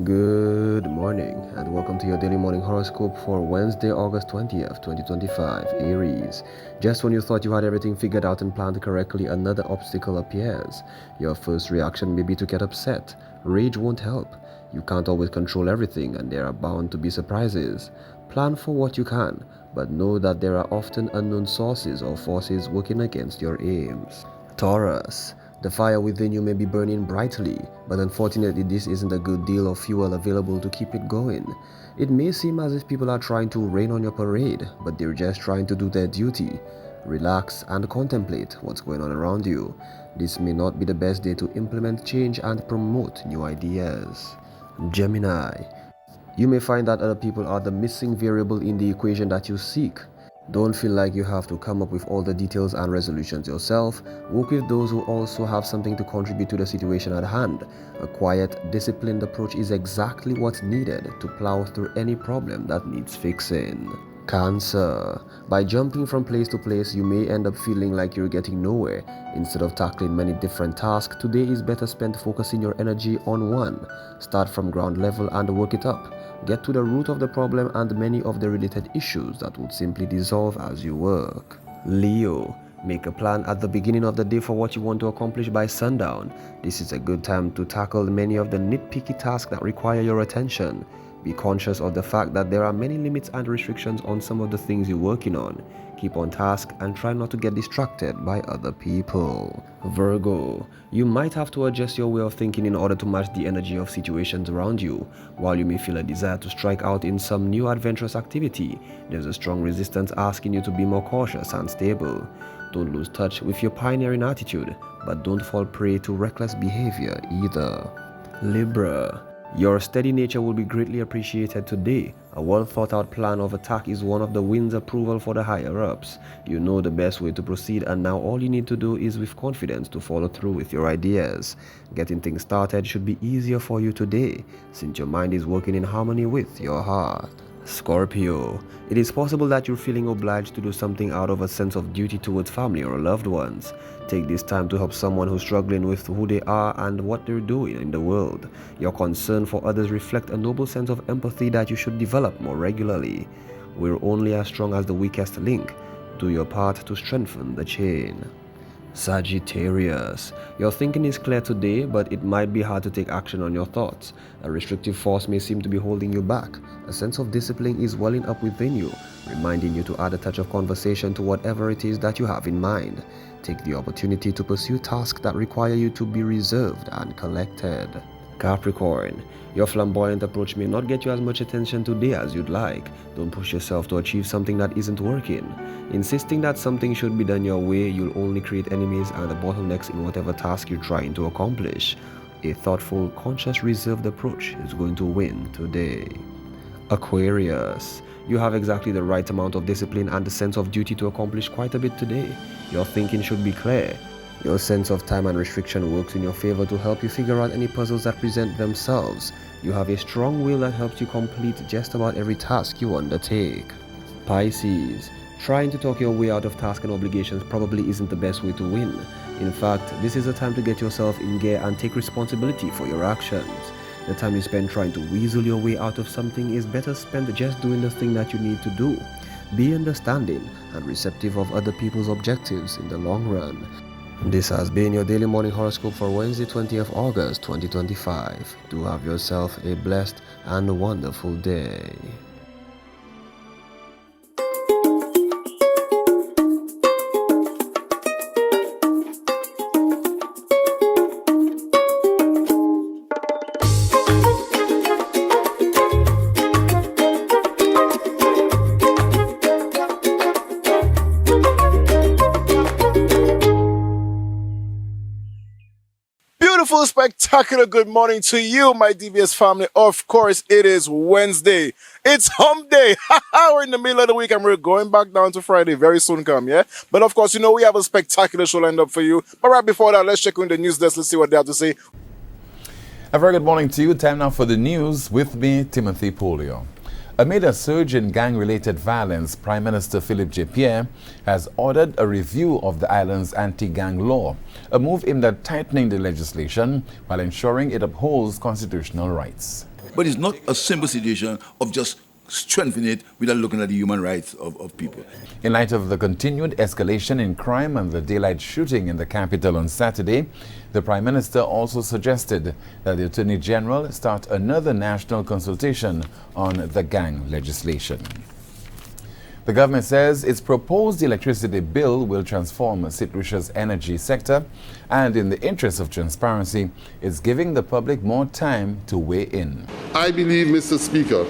Good morning and welcome to your daily morning horoscope for Wednesday, August 20th, 2025, Aries. Just when you thought you had everything figured out and planned correctly, another obstacle appears. Your first reaction may be to get upset. Rage won't help. You can't always control everything and there are bound to be surprises. Plan for what you can, but know that there are often unknown sources or forces working against your aims. Taurus. The fire within you may be burning brightly, but unfortunately this isn't a good deal of fuel available to keep it going. It may seem as if people are trying to rain on your parade, but they're just trying to do their duty. Relax and contemplate what's going on around you. This may not be the best day to implement change and promote new ideas. Gemini. You may find that other people are the missing variable in the equation that you seek. Don't feel like you have to come up with all the details and resolutions yourself. Work with those who also have something to contribute to the situation at hand. A quiet, disciplined approach is exactly what's needed to plow through any problem that needs fixing. Cancer. By jumping from place to place, you may end up feeling like you're getting nowhere. Instead of tackling many different tasks, today is better spent focusing your energy on one. Start from ground level and work it up. Get to the root of the problem and many of the related issues that would simply dissolve as you work. Leo. Make a plan at the beginning of the day for what you want to accomplish by sundown. This is a good time to tackle many of the nitpicky tasks that require your attention. Be conscious of the fact that there are many limits and restrictions on some of the things you're working on. Keep on task and try not to get distracted by other people. Virgo. You might have to adjust your way of thinking in order to match the energy of situations around you. While you may feel a desire to strike out in some new adventurous activity, there's a strong resistance asking you to be more cautious and stable. Don't lose touch with your pioneering attitude, but don't fall prey to reckless behavior either. Libra. Your steady nature will be greatly appreciated today. A well-thought-out plan of attack is one of the wind's approval for the higher-ups. You know the best way to proceed and now all you need to do is with confidence to follow through with your ideas. Getting things started should be easier for you today, since your mind is working in harmony with your heart. Scorpio. It is possible that you're feeling obliged to do something out of a sense of duty towards family or loved ones. Take this time to help someone who's struggling with who they are and what they're doing in the world. Your concern for others reflects a noble sense of empathy that you should develop more regularly. We're only as strong as the weakest link. Do your part to strengthen the chain. Sagittarius. Your thinking is clear today, but it might be hard to take action on your thoughts. A restrictive force may seem to be holding you back. A sense of discipline is welling up within you, reminding you to add a touch of conversation to whatever it is that you have in mind. Take the opportunity to pursue tasks that require you to be reserved and collected. Capricorn. Your flamboyant approach may not get you as much attention today as you'd like. Don't push yourself to achieve something that isn't working. Insisting that something should be done your way, you'll only create enemies and bottlenecks in whatever task you're trying to accomplish. A thoughtful, conscious, reserved approach is going to win today. Aquarius. You have exactly the right amount of discipline and the sense of duty to accomplish quite a bit today. Your thinking should be clear. Your sense of time and restriction works in your favor to help you figure out any puzzles that present themselves. You have a strong will that helps you complete just about every task you undertake. Pisces. Trying to talk your way out of tasks and obligations probably isn't the best way to win. In fact, this is a time to get yourself in gear and take responsibility for your actions. The time you spend trying to weasel your way out of something is better spent just doing the thing that you need to do. Be understanding and receptive of other people's objectives in the long run. This has been your daily morning horoscope for Wednesday, 20th August 2025. Do have yourself a blessed and wonderful day. Beautiful, spectacular good morning to you, my DBS family. Of course, it is Wednesday. It's hump day. We're in the middle of the week and we're going back down to Friday. Very soon come, yeah? But of course, you know, we have a spectacular show lined up for you. But right before that, let's check in the news desk. Let's see what they have to say. A very good morning to you. Time now for the news with me, Timothy Polio. Amid a surge in gang-related violence, Prime Minister Philippe J. Pierre has ordered a review of the island's anti-gang law, a move aimed at tightening the legislation while ensuring it upholds constitutional rights. But it's not a simple situation of just strengthening it without looking at the human rights of people. In light of the continued escalation in crime and the daylight shooting in the capital on Saturday, the Prime Minister also suggested that the Attorney General start another national consultation on the gang legislation. The government says its proposed electricity bill will transform St. Lucia's energy sector, and in the interest of transparency, is giving the public more time to weigh in. I believe, Mr. Speaker,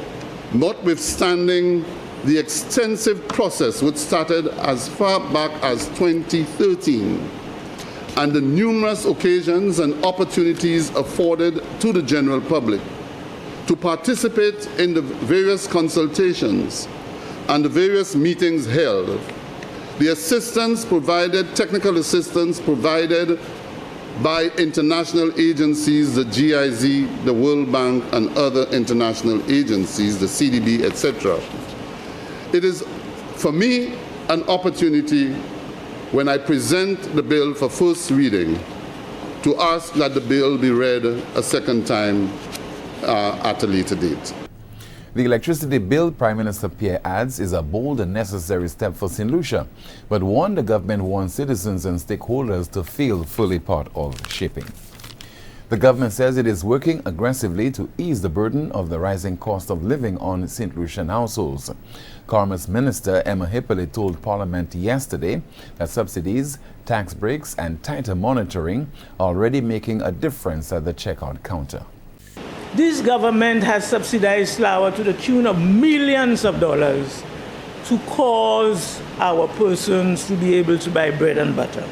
notwithstanding the extensive process which started as far back as 2013 and the numerous occasions and opportunities afforded to the general public to participate in the various consultations and the various meetings held, the assistance provided, technical assistance provided by international agencies, the GIZ, the World Bank, and other international agencies, the CDB, etc. It is, for me, an opportunity when I present the bill for first reading to ask that the bill be read a second time at a later date. The electricity bill, Prime Minister Pierre adds, is a bold and necessary step for St. Lucia, but the government wants citizens and stakeholders to feel fully part of shaping. The government says it is working aggressively to ease the burden of the rising cost of living on St. Lucian households. Commerce Minister Emma Hippolyte told Parliament yesterday that subsidies, tax breaks and tighter monitoring are already making a difference at the checkout counter. This government has subsidized flour to the tune of millions of dollars to cause our persons to be able to buy bread and butter.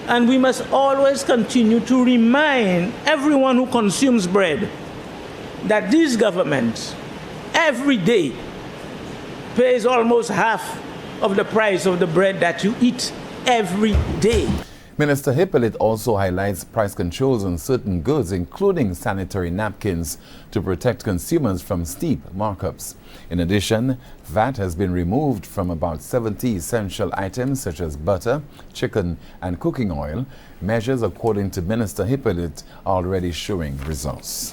And we must always continue to remind everyone who consumes bread that this government every day pays almost half of the price of the bread that you eat every day. Minister Hippolyte also highlights price controls on certain goods, including sanitary napkins, to protect consumers from steep markups. In addition, VAT has been removed from about 70 essential items such as butter, chicken and cooking oil. Measures, according to Minister Hippolyte, are already showing results.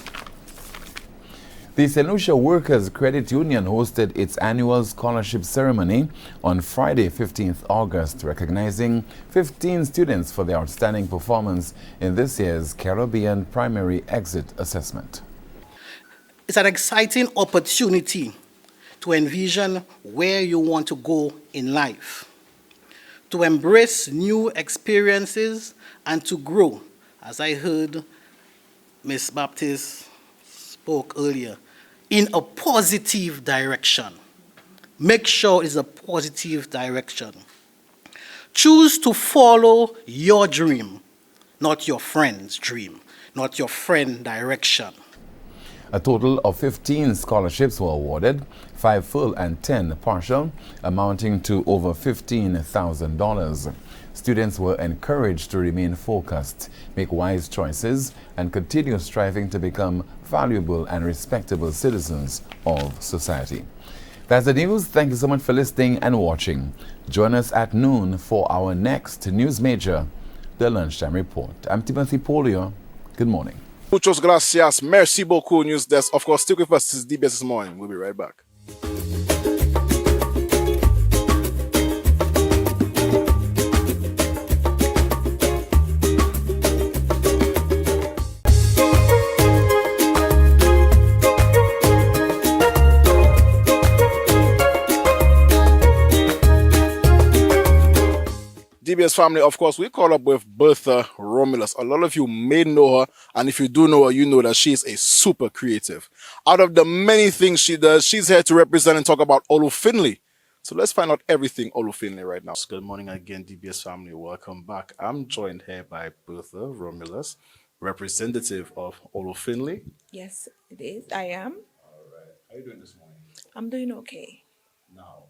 The St. Lucia Workers Credit Union hosted its annual scholarship ceremony on Friday, 15th August, recognizing 15 students for their outstanding performance in this year's Caribbean Primary Exit Assessment. It's an exciting opportunity to envision where you want to go in life, to embrace new experiences and to grow, as I heard Ms. Baptiste spoke earlier, in a positive direction. Make sure it's a positive direction. Choose to follow your dream, not your friend's dream, not your friend's direction. A total of 15 scholarships were awarded, 5 full and 10 partial, amounting to over $15,000. Students were encouraged to remain focused, make wise choices, and continue striving to become valuable and respectable citizens of society. That's the news. Thank you so much for listening and watching. Join us at noon for our next news major, the Lunchtime Report. I'm Timothy Polio. Good morning. Muchos gracias. Merci beaucoup, News Desk. Of course, stick with us. This is DBS This Morning. We'll be right back. DBS family, of course, we caught up with Bertha Romulus. A lot of you may know her, and if you do know her, you know that she is a super creative. Out of the many things she does, she's here to represent and talk about Olu Finley. So let's find out everything Olu Finley right now. Good morning again, DBS family. Welcome back. I'm joined here by Bertha Romulus, representative of Olu Finley. Yes, it is. I am. All right. How are you doing this morning? I'm doing okay. Now,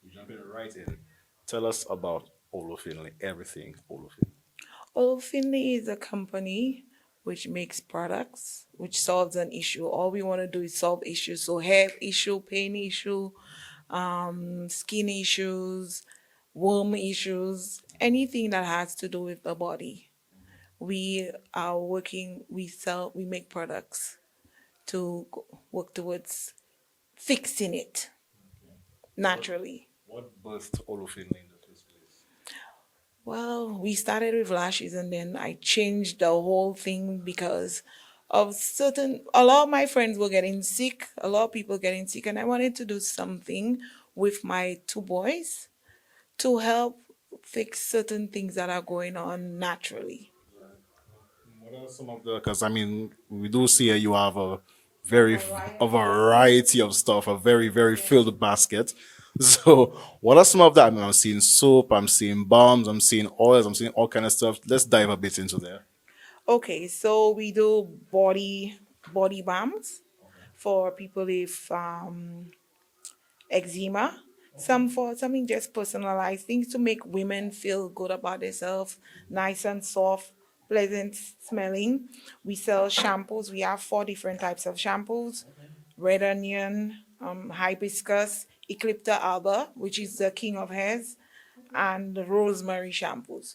we jump in right in. Tell us about Olu Finley, everything Olu Finley. Olu Finley is a company which makes products, which solves an issue. All we want to do is solve issues. So hair issue, pain issue, skin issues, worm issues, anything that has to do with the body. We are working, we make products to work towards fixing it naturally. What birthed Olufinli in the first place? Well, we started with lashes and then I changed the whole thing because of a lot of my friends were getting sick, a lot of people getting sick, and I wanted to do something with my two boys to help fix certain things that are going on naturally. What are some of the? Because I mean, we do see here you have a variety of stuff, a very filled basket. So, what are some of that? I mean, I'm seeing soap, I'm seeing balms, I'm seeing oils, I'm seeing all kind of stuff. Let's dive a bit into there. Okay, so we do body balms for people with eczema. Some for something just personalized things to make women feel good about themselves, nice and soft, pleasant smelling. We sell shampoos. We have 4 different types of shampoos: red onion, hibiscus, Eclipta alba, which is the king of hairs, and the rosemary shampoos.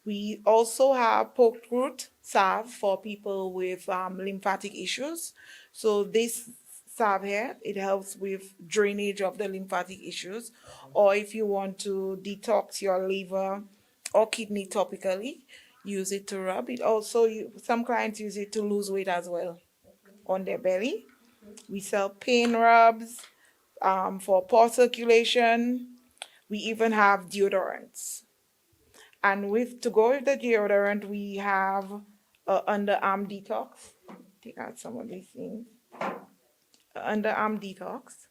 We also have pork root salve for people with lymphatic issues. So this salve here, it helps with drainage of the lymphatic issues. Or if you want to detox your liver or kidney topically, use it to rub. It also, some clients use it to lose weight as well on their belly. We sell pain rubs for pore circulation. We even have deodorants. And to go with the deodorant, we have underarm detox. Take out some of these things. Underarm detox.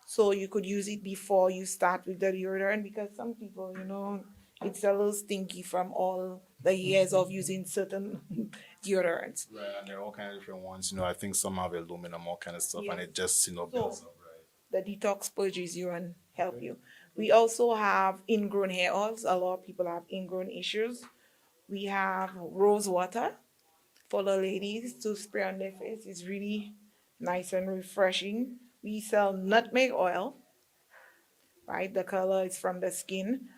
So you could use it before you start with the deodorant because some people, it's a little stinky from all the years of using certain deodorants. Right, and there are all kind of different ones. I think some have aluminum, all kind of stuff, and Yeah. it just builds up, right? The detox purges you and help you. We also have ingrown hair oils. A lot of people have ingrown issues. We have rose water for the ladies to spray on their face. It's really nice and refreshing. We sell nutmeg oil, right? The color is from the skin.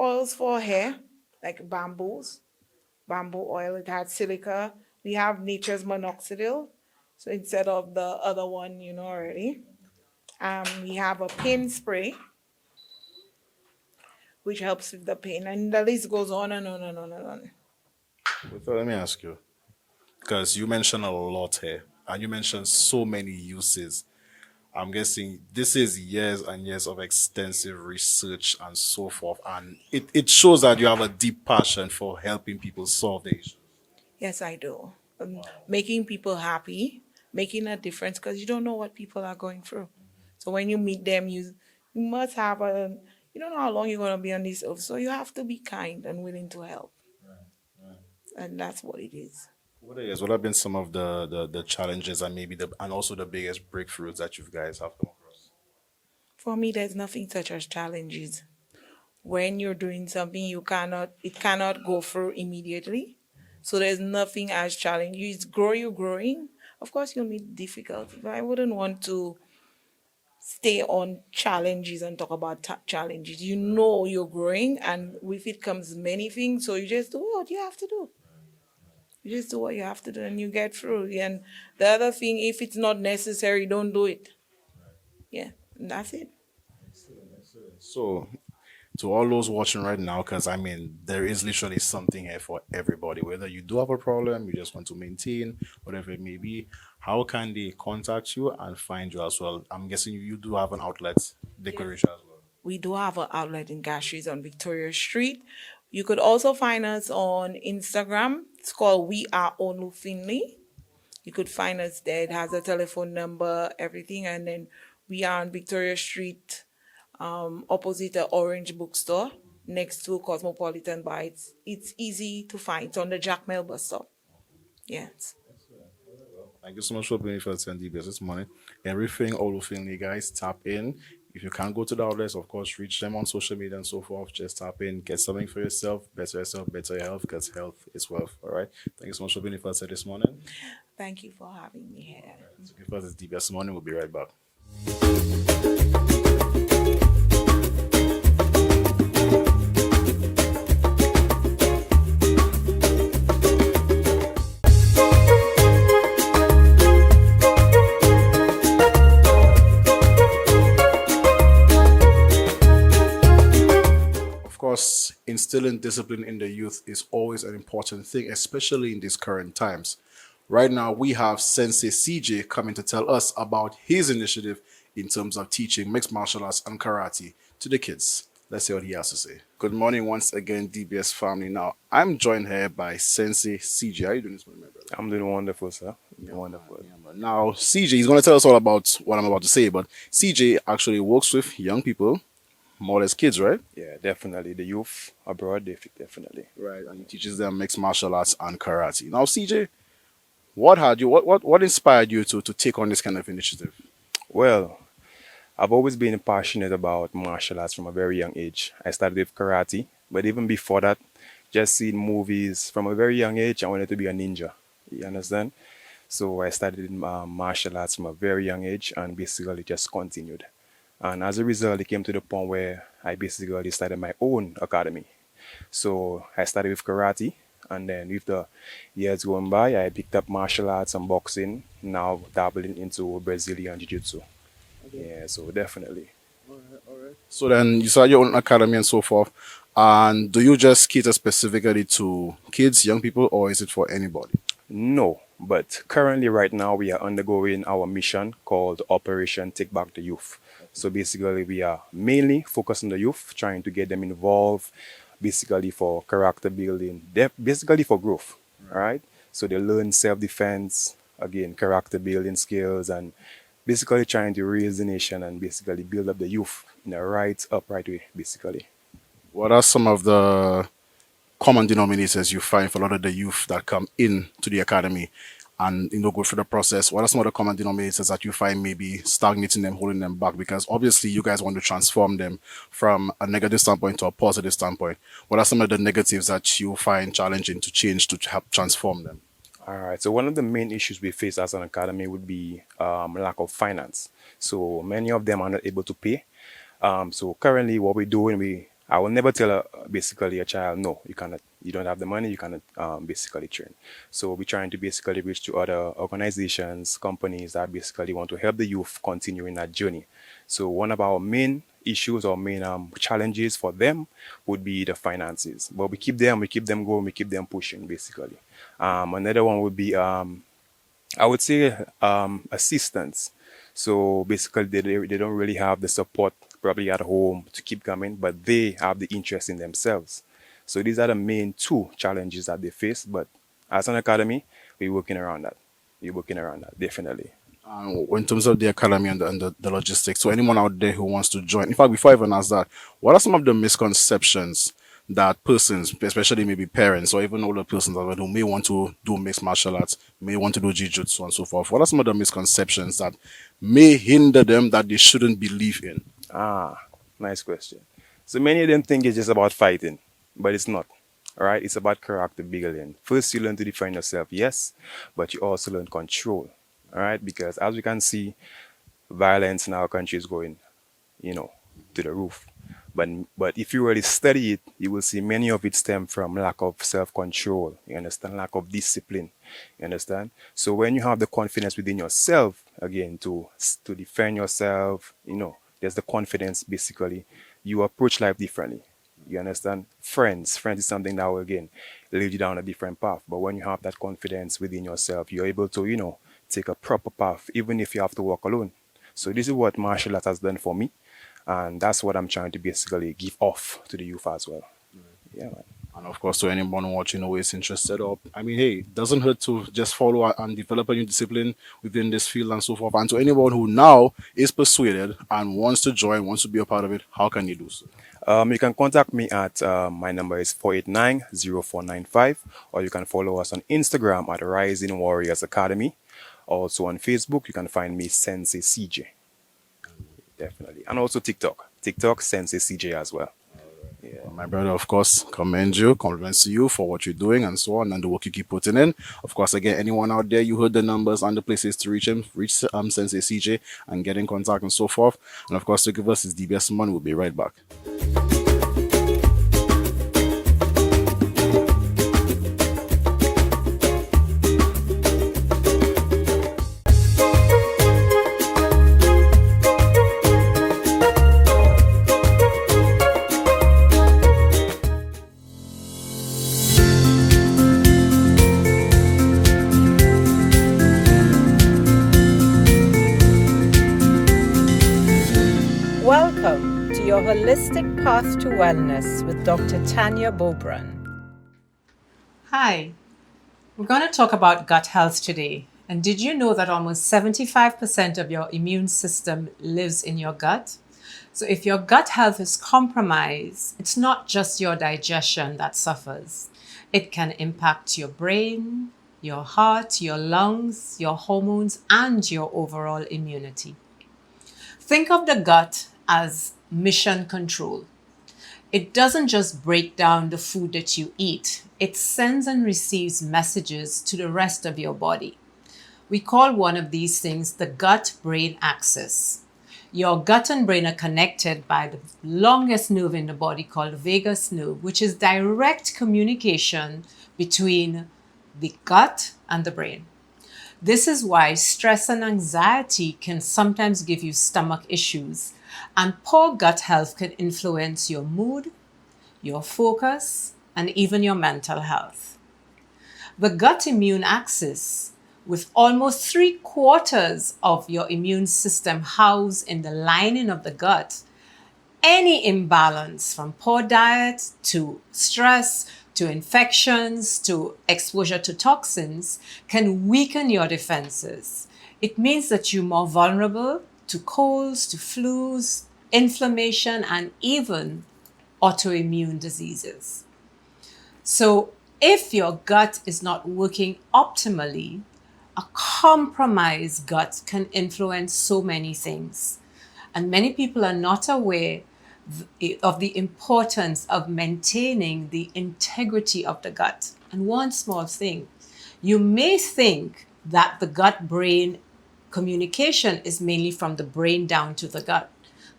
Oils for hair, like bamboo oil. It has silica. We have nature's minoxidil. So instead of the other one, already. We have a pain spray, which helps with the pain. And the list goes on and on and on and on. So let me ask you, because you mentioned a lot here, and you mentioned so many uses. I'm guessing this is years and years of extensive research and so forth, and it shows that you have a deep passion for helping people solve the issues. Yes, I do. Making people happy, making a difference, because you don't know what people are going through. So when you meet them, you must have you don't know how long you're going to be on this earth, so you have to be kind and willing to help. Right. And that's what it is. What have been some of the challenges and maybe and also the biggest breakthroughs that you guys have come across? For me, there's nothing such as challenges. When you're doing something, it cannot go through immediately. So there's nothing as challenging. You're growing. Of course, you'll meet difficulty, but I wouldn't want to stay on challenges and talk about challenges. You're growing, and with it comes many things. So you just do what you have to do. You just do what you have to do, and you get through. And the other thing, if it's not necessary, don't do it. Yeah, and that's it. So, to all those watching right now, because I mean, there is literally something here for everybody. Whether you do have a problem, you just want to maintain, whatever it may be, how can they contact you and find you as well? I'm guessing you do have an outlet declaration as well. We do have an outlet in Gashries on Victoria Street. You could also find us on Instagram. It's called We Are Olufinli. You could find us there. It has a telephone number, everything. And then we are on Victoria Street, opposite the Orange Bookstore, next to Cosmopolitan Bar. It's easy to find. It's on the Jack Mill bus stop. Yes. Thank you so much for being with us on DBS this morning. Everything Olufinli, guys, tap in. If you can't go to the outlets, of course, reach them on social media and so forth. Just tap in, get something for yourself, better your health, because health is wealth. All right. Thank you so much for being with us this morning. Thank you for having me here. So give us this DBS this morning. We'll be right back. instilling discipline in the youth is always an important thing, especially in these current times. Right now, we have Sensei CJ coming to tell us about his initiative in terms of teaching mixed martial arts and karate to the kids. Let's see what he has to say. Good morning once again, DBS family. Now, I'm joined here by Sensei CJ. How are you doing this morning, my brother? I'm doing wonderful, sir. Wonderful. Now, CJ, he's going to tell us all about what I'm about to say, but CJ actually works with young people, more or less kids, right? Yeah, definitely. The youth abroad, definitely. Right, and he teaches them mixed martial arts and karate. Now, CJ, what inspired you to take on this kind of initiative? Well, I've always been passionate about martial arts from a very young age. I started with karate, but even before that, just seeing movies from a very young age, I wanted to be a ninja. You understand? So I started in martial arts from a very young age and basically just continued. And as a result, it came to the point where I basically started my own academy. So I started with karate, and then with the years going by, I picked up martial arts and boxing, now dabbling into Brazilian Jiu-Jitsu. Yeah, so definitely. So then you started your own academy and so forth. And do you just cater specifically to kids, young people, or is it for anybody? No, but currently right now we are undergoing our mission called Operation Take Back the Youth. So basically we are mainly focused on the youth, trying to get them involved, basically for character building, basically for growth, all right? So they learn self-defense, again, character building skills, and basically trying to raise the nation and basically build up the youth in a right, upright way, basically. What are some of the common denominators you find for a lot of the youth that come in to the academy and go through the process? What are some of the common denominators that you find maybe stagnating them, holding them back? Because obviously you guys want to transform them from a negative standpoint to a positive standpoint. What are some of the negatives that you find challenging to change to help transform them? All right. So one of the main issues we face as an academy would be lack of finance. So many of them are not able to pay. So currently, what we're doing, I will never tell basically a child, no, you cannot. You don't have the money. You cannot basically train. So we're trying to basically reach to other organizations, companies that basically want to help the youth continue in that journey. So one of our main issues or main challenges for them would be the finances. But we keep them going, we keep them pushing basically. Another one would be, I would say, assistance. So basically, they don't really have the support probably at home to keep coming, but they have the interest in themselves. So these are the main two challenges that they face. But as an academy, we're working around that. Definitely. In terms of the academy and the logistics, so anyone out there who wants to join, in fact, before I even ask that, what are some of the misconceptions that persons, especially maybe parents or even older persons who may want to do mixed martial arts, may want to do jiu-jitsu and so forth, what are some of the misconceptions that may hinder them that they shouldn't believe in? Nice question. So many of them think it's just about fighting, but it's not. All right, it's about character building. First, you learn to defend yourself, yes, but you also learn control. All right, because as we can see, violence in our country is going, to the roof. But if you really study it, you will see many of it stem from lack of self-control. You understand? Lack of discipline. You understand? So when you have the confidence within yourself, again, to defend yourself, there's the confidence, basically. You approach life differently. You understand? Friends is something that will, again, lead you down a different path. But when you have that confidence within yourself, you're able to, take a proper path, even if you have to walk alone. So this is what martial arts has done for me. And that's what I'm trying to basically give off to the youth as well. Yeah, man. And of course, to anyone watching who is interested, hey, it doesn't hurt to just follow and develop a new discipline within this field and so forth. And to anyone who now is persuaded and wants to join, wants to be a part of it, how can you do so? You can contact me at, my number is 489-0495, or you can follow us on Instagram at Rising Warriors Academy. Also on Facebook, you can find me Sensei CJ. Definitely. And also TikTok Sensei CJ as well. Yeah. Well, my brother, of course, commends you, compliments you for what you're doing and so on, and the work you keep putting in. Of course, again, anyone out there, you heard the numbers and the places to reach him, reach Sensei CJ and get in contact and so forth. And of course, to give us his DBS money, we'll be right back. your holistic path to wellness with Dr. Tanya Bobran. Hi, we're going to talk about gut health today. And did you know that almost 75% of your immune system lives in your gut? So if your gut health is compromised, it's not just your digestion that suffers. It can impact your brain, your heart, your lungs, your hormones, and your overall immunity. Think of the gut as mission control. It doesn't just break down the food that you eat, it sends and receives messages to the rest of your body. We call one of these things the gut-brain axis. Your gut and brain are connected by the longest nerve in the body called the vagus nerve, which is direct communication between the gut and the brain. This is why stress and anxiety can sometimes give you stomach issues, and poor gut health can influence your mood, your focus, and even your mental health. The gut immune axis, with almost 3/4 of your immune system housed in the lining of the gut, any imbalance from poor diet to stress to infections to exposure to toxins can weaken your defenses. It means that you're more vulnerable to colds, to flus, inflammation, and even autoimmune diseases. So if your gut is not working optimally, a compromised gut can influence so many things. And many people are not aware of the importance of maintaining the integrity of the gut. And one small thing, you may think that the gut-brain communication is mainly from the brain down to the gut,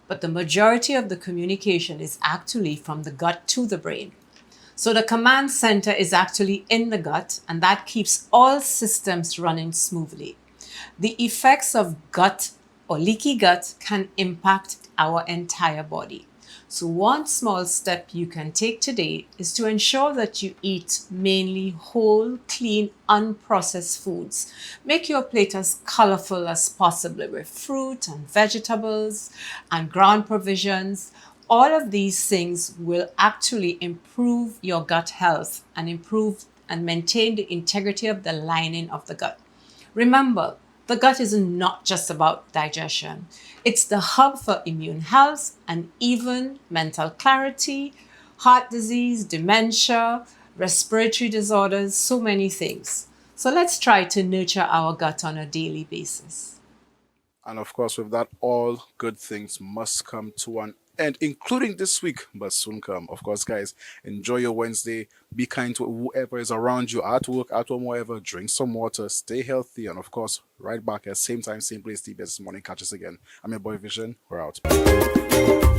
but the majority of the communication is actually from the gut to the brain. So the command center is actually in the gut, and that keeps all systems running smoothly. The effects of gut or leaky gut can impact our entire body. So one small step you can take today is to ensure that you eat mainly whole, clean, unprocessed foods. Make your plate as colorful as possible with fruit and vegetables and ground provisions. All of these things will actually improve your gut health and improve and maintain the integrity of the lining of the gut. Remember, the gut is not just about digestion. It's the hub for immune health and even mental clarity, heart disease, dementia, respiratory disorders, so many things. So let's try to nurture our gut on a daily basis. And of course, with that, all good things must come to an end, including this week, but soon come. Of course, guys, enjoy your Wednesday. Be kind to whoever is around you, at work, at home, wherever. Drink some water, stay healthy, and of course, right back at same time, same place, TBS this morning. Catch us again. I'm your boy Vision. We're out.